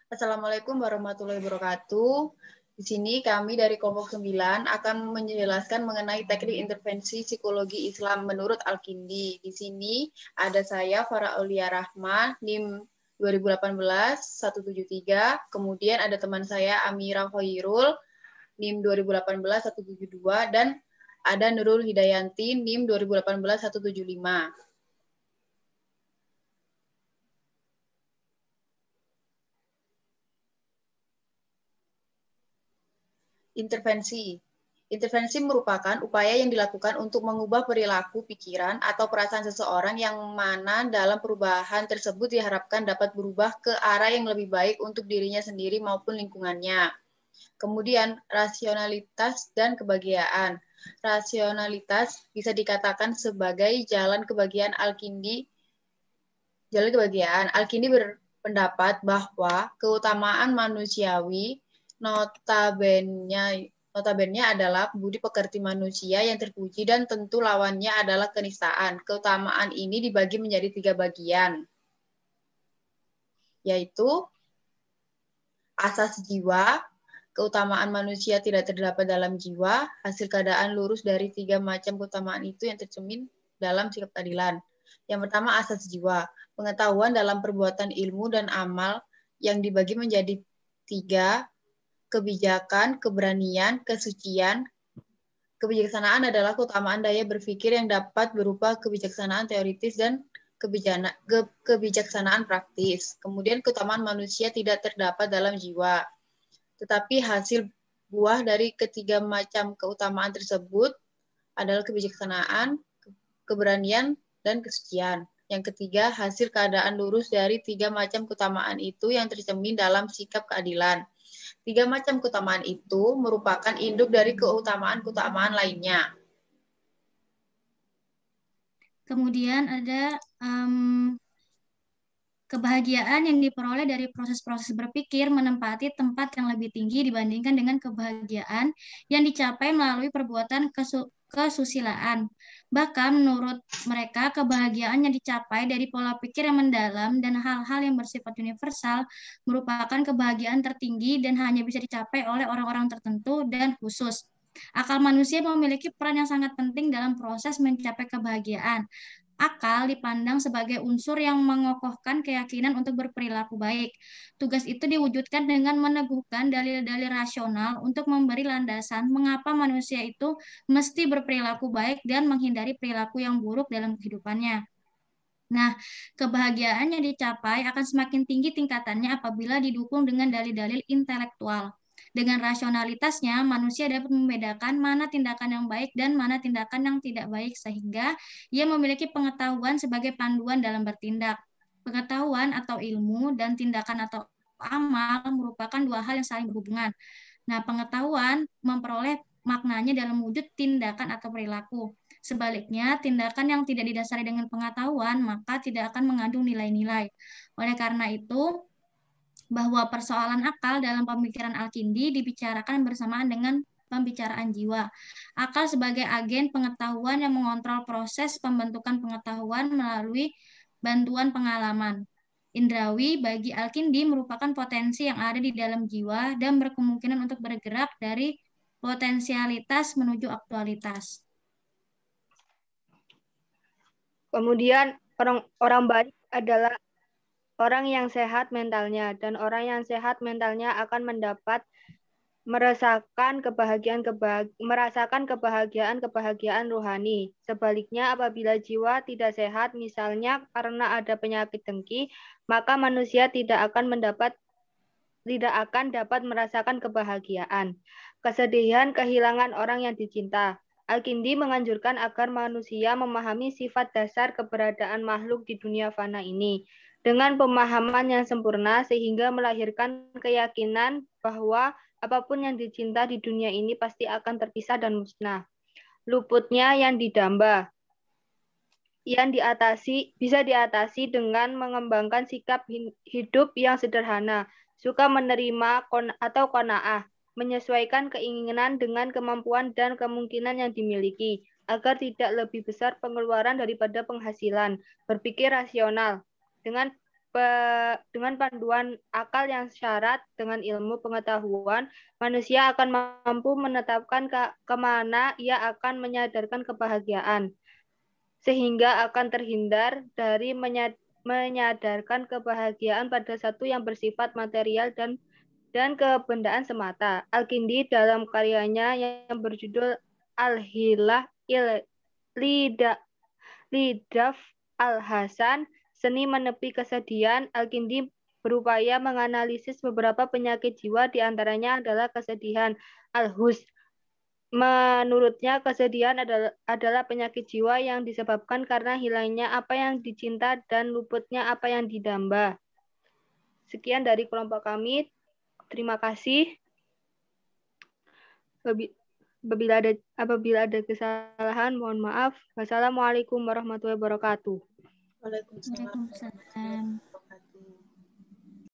Assalamualaikum warahmatullahi wabarakatuh. Di sini kami dari kelompok 9 akan menjelaskan mengenai teknik intervensi psikologi Islam menurut Al-Kindi. Di sini ada saya Farah Aulia Rahma, NIM 2018-173. Kemudian ada teman saya Amira Khairul, NIM 2018-172. Dan ada Nurul Hidayanti, NIM 2018-175. Intervensi. Intervensi merupakan upaya yang dilakukan untuk mengubah perilaku, pikiran, atau perasaan seseorang yang mana dalam perubahan tersebut diharapkan dapat berubah ke arah yang lebih baik untuk dirinya sendiri maupun lingkungannya. Kemudian, rasionalitas dan kebahagiaan. Rasionalitas bisa dikatakan sebagai jalan kebahagiaan Al-Kindi. Jalan kebahagiaan. Al-Kindi berpendapat bahwa keutamaan manusiawi notabene adalah budi pekerti manusia yang terpuji dan tentu lawannya adalah kenistaan. Keutamaan ini dibagi menjadi 3 bagian, yaitu asas jiwa, keutamaan manusia tidak terdapat dalam jiwa, hasil keadaan lurus dari 3 macam keutamaan itu yang tercermin dalam sikap keadilan. Yang pertama, asas jiwa, pengetahuan dalam perbuatan ilmu dan amal yang dibagi menjadi 3, kebijakan, keberanian, kesucian. Kebijaksanaan adalah keutamaan daya berpikir yang dapat berupa kebijaksanaan teoritis dan kebijaksanaan praktis. Kemudian keutamaan manusia tidak terdapat dalam jiwa, tetapi hasil buah dari ketiga macam keutamaan tersebut adalah kebijaksanaan, keberanian, dan kesucian. Yang ketiga, hasil keadaan lurus dari 3 macam keutamaan itu yang tercermin dalam sikap keadilan. 3 macam keutamaan itu merupakan induk dari keutamaan-keutamaan lainnya. Kemudian ada kebahagiaan yang diperoleh dari proses-proses berpikir menempati tempat yang lebih tinggi dibandingkan dengan kebahagiaan yang dicapai melalui perbuatan kesusilaan. Bahkan menurut mereka, kebahagiaan yang dicapai dari pola pikir yang mendalam dan hal-hal yang bersifat universal merupakan kebahagiaan tertinggi dan hanya bisa dicapai oleh orang-orang tertentu dan khusus. Akal manusia memiliki peran yang sangat penting dalam proses mencapai kebahagiaan. Akal dipandang sebagai unsur yang mengokohkan keyakinan untuk berperilaku baik. Tugas itu diwujudkan dengan meneguhkan dalil-dalil rasional untuk memberi landasan mengapa manusia itu mesti berperilaku baik dan menghindari perilaku yang buruk dalam kehidupannya. Nah, kebahagiaan yang dicapai akan semakin tinggi tingkatannya apabila didukung dengan dalil-dalil intelektual. Dengan rasionalitasnya, manusia dapat membedakan mana tindakan yang baik dan mana tindakan yang tidak baik, sehingga ia memiliki pengetahuan sebagai panduan dalam bertindak. Pengetahuan atau ilmu dan tindakan atau amal merupakan 2 hal yang saling berhubungan. Nah, pengetahuan memperoleh maknanya dalam wujud tindakan atau perilaku. Sebaliknya, tindakan yang tidak didasari dengan pengetahuan, maka tidak akan mengandung nilai-nilai. Oleh karena itu, bahwa persoalan akal dalam pemikiran Al-Kindi dibicarakan bersamaan dengan pembicaraan jiwa. Akal sebagai agen pengetahuan yang mengontrol proses pembentukan pengetahuan melalui bantuan pengalaman. Indrawi bagi Al-Kindi merupakan potensi yang ada di dalam jiwa dan berkemungkinan untuk bergerak dari potensialitas menuju aktualitas. Kemudian orang baik adalah orang yang sehat mentalnya, dan orang yang sehat mentalnya akan merasakan kebahagiaan rohani. Sebaliknya, apabila jiwa tidak sehat, misalnya karena ada penyakit dengki, maka manusia tidak akan dapat merasakan kebahagiaan. Kesedihan kehilangan orang yang dicinta. Al-Kindi menganjurkan agar manusia memahami sifat dasar keberadaan makhluk di dunia fana ini dengan pemahaman yang sempurna sehingga melahirkan keyakinan bahwa apapun yang dicinta di dunia ini pasti akan terpisah dan musnah. Luputnya yang didamba yang bisa diatasi dengan mengembangkan sikap hidup yang sederhana, suka menerima atau qanaah, menyesuaikan keinginan dengan kemampuan dan kemungkinan yang dimiliki, agar tidak lebih besar pengeluaran daripada penghasilan, berpikir rasional. Dengan dengan panduan akal yang syarat dengan ilmu pengetahuan, manusia akan mampu menetapkan kemana ia akan menyadarkan kebahagiaan, sehingga akan terhindar dari menyadarkan kebahagiaan pada satu yang bersifat material dan kebendaan semata. Al-Kindi dalam karyanya yang berjudul Al-Hilah Lidaf Al-Hasan, Seni Menepi Kesedihan, Al-Kindi berupaya menganalisis beberapa penyakit jiwa, diantaranya adalah kesedihan. Al-Huzn. Menurutnya, kesedihan adalah penyakit jiwa yang disebabkan karena hilangnya apa yang dicinta dan luputnya apa yang didamba. Sekian dari kelompok kami. Terima kasih. Apabila ada kesalahan, mohon maaf. Wassalamualaikum warahmatullahi wabarakatuh. Waalaikumsalam. Waalaikumsalam.